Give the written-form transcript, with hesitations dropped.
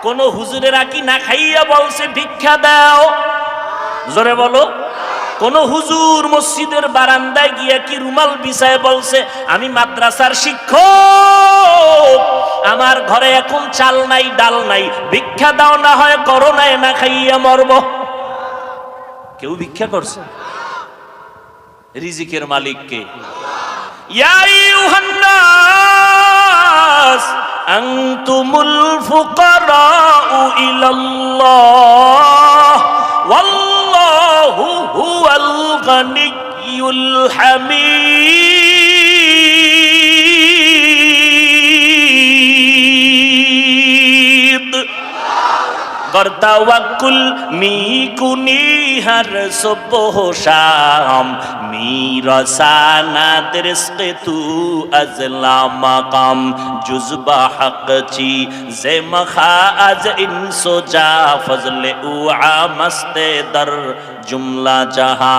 কোন হুজুরেরা কি না খাইয়া বলছে ভিক্ষা দাও? জোরে বলো। কোন হুজুর মসজিদের বারান্দায় গিয়া কি রুমাল বিছায় বলছে আমি মাদ্রাসার শিক্ষক, আমার ঘরে এখন চাল নাই ডাল নাই, ভিক্ষা দাও, না হয় করোনায় না খাইয়া মরব? কেউ ভিক্ষা করছে? রিজিকের মালিক কে? ইয়া আইয়ুহান নাস আনতুমুল ফুকারাউ ইলাল্লাহ ওয়াল্লাহু হুয়াল গানিয়্যুল হামিদ। গর্তাওয়াকুল মিকুনি হর সুবহ শাম মিরসানা দরসকে তু আজলা মাকাম জুজবা হকচি জে মখা আজ ইনসো জা ফজলে উ আমস্তে দর জুমলা জাহা।